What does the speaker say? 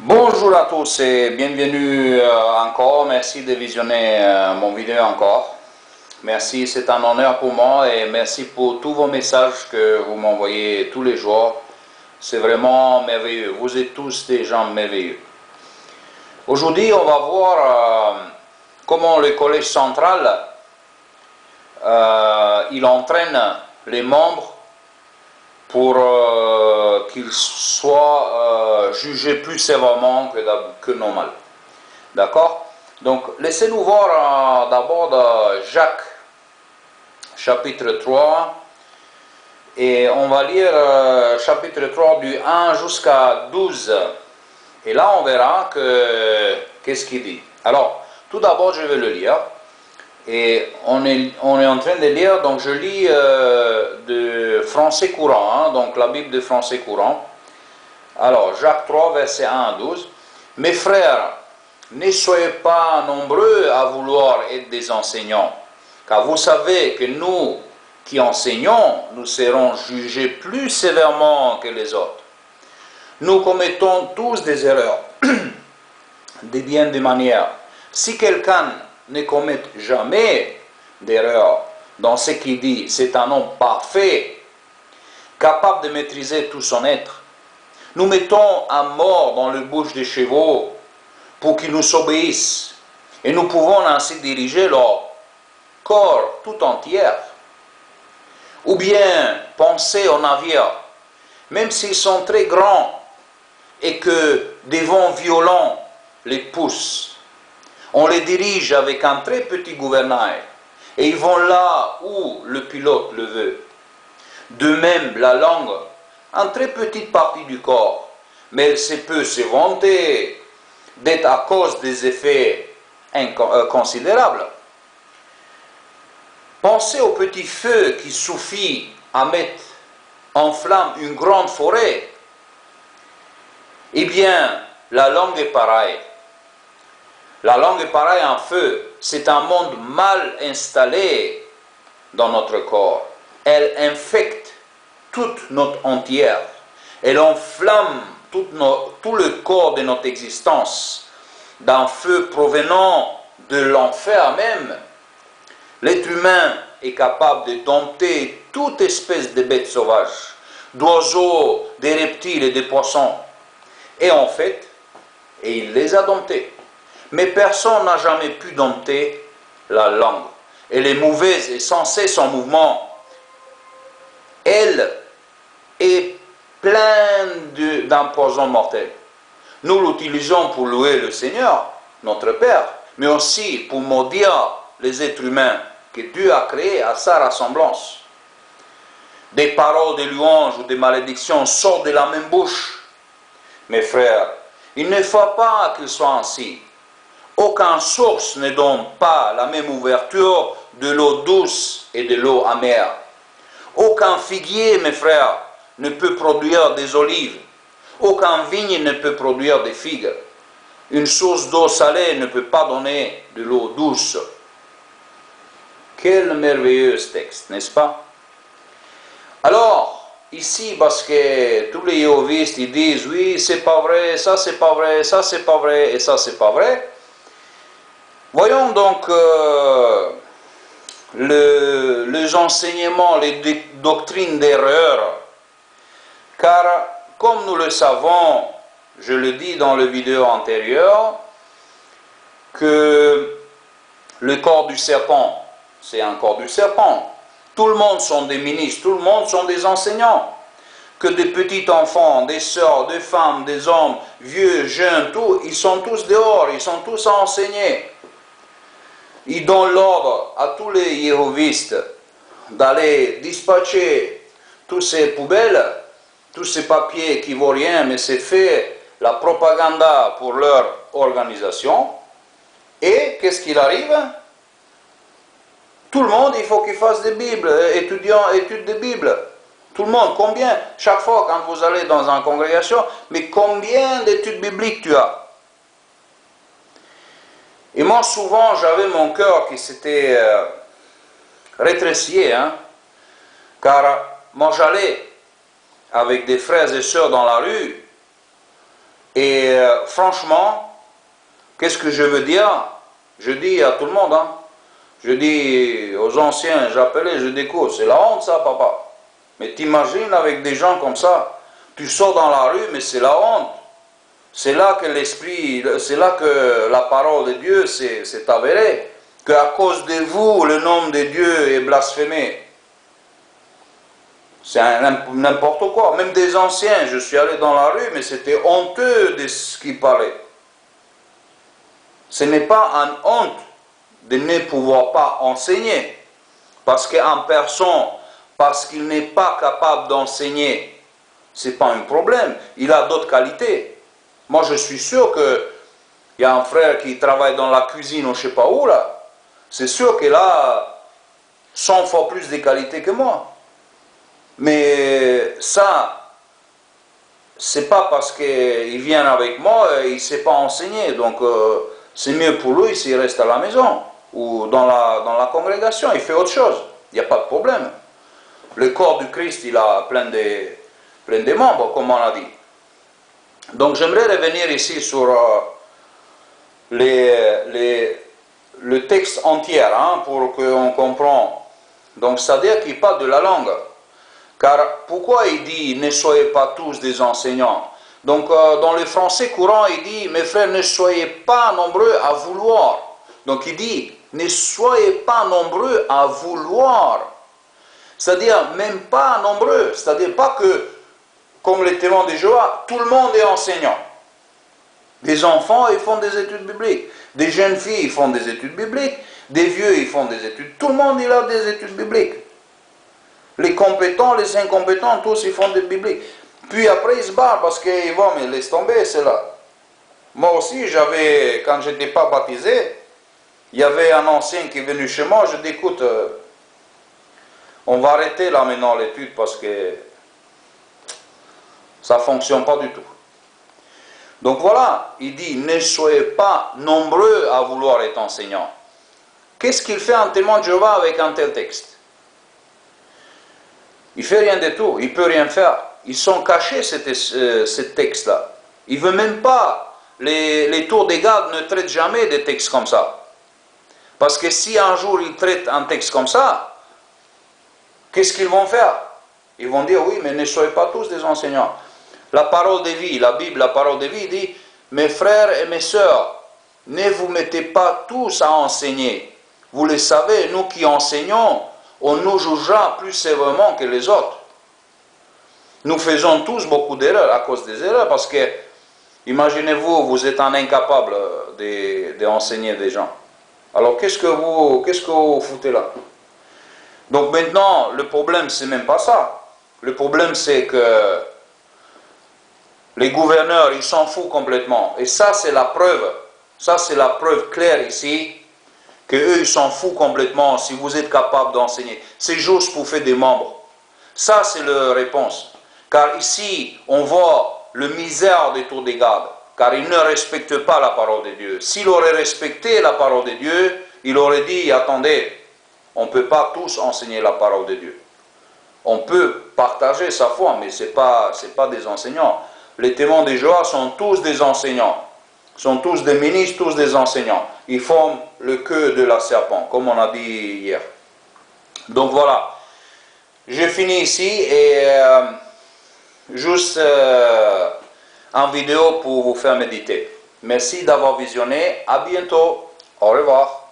Bonjour à tous et bienvenue encore. Merci de visionner mon vidéo encore. Merci, c'est un honneur pour moi et merci pour tous vos messages que vous m'envoyez tous les jours. C'est vraiment merveilleux. Vous êtes tous des gens merveilleux. Aujourd'hui, on va voir comment le collège central il entraîne les membres pour qu'ils soient jugés plus sévèrement que normal. D'accord? Donc, laissez-nous voir d'abord Jacques, chapitre 3, et on va lire chapitre 3 du 1 jusqu'à 12. Et là, on verra qu'est-ce qu'il dit. Alors, tout d'abord, je vais le lire. Et on est en train de lire, donc je lis de français courant, hein, donc la Bible de français courant. Alors, Jacques 3, versets 1 à 12. Mes frères, ne soyez pas nombreux à vouloir être des enseignants, car vous savez que nous qui enseignons, nous serons jugés plus sévèrement que les autres. Nous commettons tous des erreurs, de bien des manières. Si quelqu'un ne commet jamais d'erreur dans ce qu'il dit, c'est un homme parfait, capable de maîtriser tout son être. Nous mettons à mort dans la bouche des chevaux pour qu'ils nous obéissent, et nous pouvons ainsi diriger leur corps tout entier. Ou bien pensez aux navires, même s'ils sont très grands et que des vents violents les poussent. On les dirige avec un très petit gouvernail et ils vont là où le pilote le veut. De même, la langue, une très petite partie du corps, mais elle peut se vanter d'être à cause des effets considérables. Pensez au petit feu qui suffit à mettre en flamme une grande forêt. Eh bien, la langue est pareille. La langue est pareille à un feu. C'est un monde mal installé dans notre corps. Elle infecte toute notre entière. Elle enflamme tout le corps de notre existence d'un feu provenant de l'enfer même. L'être humain est capable de dompter toute espèce de bêtes sauvages, d'oiseaux, des reptiles et des poissons. Et en fait, il les a domptés. Mais personne n'a jamais pu dompter la langue. Elle est mauvaise et sans cesse en mouvement. Elle est pleine d'un poison mortel. Nous l'utilisons pour louer le Seigneur, notre Père, mais aussi pour maudire les êtres humains que Dieu a créés à sa ressemblance. Des paroles de louange ou de malédiction sortent de la même bouche. Mes frères, il ne faut pas qu'il soit ainsi. Aucune source ne donne pas la même ouverture de l'eau douce et de l'eau amère. Aucun figuier, mes frères, ne peut produire des olives. Aucun vigne ne peut produire des figues. Une source d'eau salée ne peut pas donner de l'eau douce. Quel merveilleux texte, n'est-ce pas? Alors, ici, parce que tous les jéhovistes, ils disent, oui, c'est pas vrai, ça c'est pas vrai, ça c'est pas vrai, et ça c'est pas vrai. Voyons donc les enseignements, les doctrines d'erreur, car comme nous le savons, je le dis dans la vidéo antérieure, que le corps du serpent, c'est un corps du serpent. Tout le monde sont des ministres, tout le monde sont des enseignants. Que des petits enfants, des sœurs, des femmes, des hommes, vieux, jeunes, tout, ils sont tous dehors, ils sont tous à enseigner. Ils donnent l'ordre à tous les jéhovistes d'aller dispatcher toutes ces poubelles, tous ces papiers qui ne vaut rien, mais c'est fait la propagande pour leur organisation. Et qu'est-ce qu'il arrive? Tout le monde, il faut qu'il fasse des Bibles, études de Bible. Tout le monde, combien? Chaque fois quand vous allez dans une congrégation, mais combien d'études bibliques tu as? Et moi, souvent, j'avais mon cœur qui s'était rétréci, hein, car moi, j'allais avec des frères et sœurs dans la rue, Et franchement, qu'est-ce que je veux dire? Je dis à tout le monde, hein, je dis aux anciens, j'appelais, je dis, écoute, c'est la honte ça, papa. Mais t'imagines avec des gens comme ça, tu sors dans la rue, mais c'est la honte. C'est là que l'esprit, c'est là que la parole de Dieu s'est avérée, qu'à cause de vous, le nom de Dieu est blasphémé. C'est n'importe quoi. Même des anciens, je suis allé dans la rue, mais c'était honteux de ce qu'ils parlaient. Ce n'est pas une honte de ne pouvoir pas enseigner. Parce qu'en personne, parce qu'il n'est pas capable d'enseigner, ce n'est pas un problème. Il a d'autres qualités. Moi, je suis sûr qu'il y a un frère qui travaille dans la cuisine ou je ne sais pas où, là. C'est sûr qu'il a 100 fois plus de qualités que moi. Mais ça, c'est pas parce qu'il vient avec moi et il ne sait pas enseigner. Donc, c'est mieux pour lui s'il reste à la maison ou dans la congrégation. Il fait autre chose. Il n'y a pas de problème. Le corps du Christ, il a plein de membres, comme on a dit. Donc, j'aimerais revenir ici sur le texte entier, hein, pour qu'on comprenne. Donc, c'est-à-dire qu'il parle de la langue. Car pourquoi il dit « ne soyez pas tous des enseignants » Donc dans le français courant, il dit « mes frères, ne soyez pas nombreux à vouloir ». Donc il dit « ne soyez pas nombreux à vouloir ». C'est-à-dire même pas nombreux, c'est-à-dire pas que, comme les témoins de Jéhovah, tout le monde est enseignant. Des enfants, ils font des études bibliques. Des jeunes filles, ils font des études bibliques. Des vieux, ils font des études. Tout le monde, il a des études bibliques. Les compétents, les incompétents, tous ils font des bibliques. Puis après ils se barrent parce qu'ils vont, mais laisse tomber, c'est là. Moi aussi, quand je n'étais pas baptisé, il y avait un ancien qui est venu chez moi, je dis écoute, on va arrêter là maintenant l'étude parce que ça ne fonctionne pas du tout. Donc voilà, il dit ne soyez pas nombreux à vouloir être enseignants. Qu'est-ce qu'il fait un témoin de Jéhovah avec un tel texte? Il ne fait rien du tout, il ne peut rien faire. Ils sont cachés, ce texte-là. Il ne veut même pas, les tours des gardes ne traitent jamais des textes comme ça. Parce que si un jour ils traitent un texte comme ça, qu'est-ce qu'ils vont faire? Ils vont dire, oui, mais ne soyez pas tous des enseignants. La parole de vie, la Bible, la parole de vie dit, mes frères et mes sœurs, ne vous mettez pas tous à enseigner. Vous le savez, nous qui enseignons, on nous jugera plus sévèrement que les autres. Nous faisons tous beaucoup d'erreurs à cause des erreurs, parce que, imaginez-vous, vous êtes un incapable d'enseigner des gens. Alors qu'est-ce que vous foutez là? Donc maintenant, le problème, c'est même pas ça. Le problème, c'est que les gouverneurs, ils s'en foutent complètement. Et ça, c'est la preuve. Ça, c'est la preuve claire ici, qu'eux, ils s'en foutent complètement si vous êtes capable d'enseigner. C'est juste pour faire des membres. Ça, c'est leur réponse. Car ici, on voit le misère des tours des gardes, car ils ne respectent pas la parole de Dieu. S'il aurait respecté la parole de Dieu, il aurait dit, attendez, on ne peut pas tous enseigner la parole de Dieu. On peut partager sa foi, mais ce n'est pas des enseignants. Les témoins de Jéhovah sont tous des enseignants. Sont tous des ministres, tous des enseignants. Ils forment le queue de la serpent, comme on a dit hier. Donc voilà. J'ai fini ici et juste en vidéo pour vous faire méditer. Merci d'avoir visionné. À bientôt. Au revoir.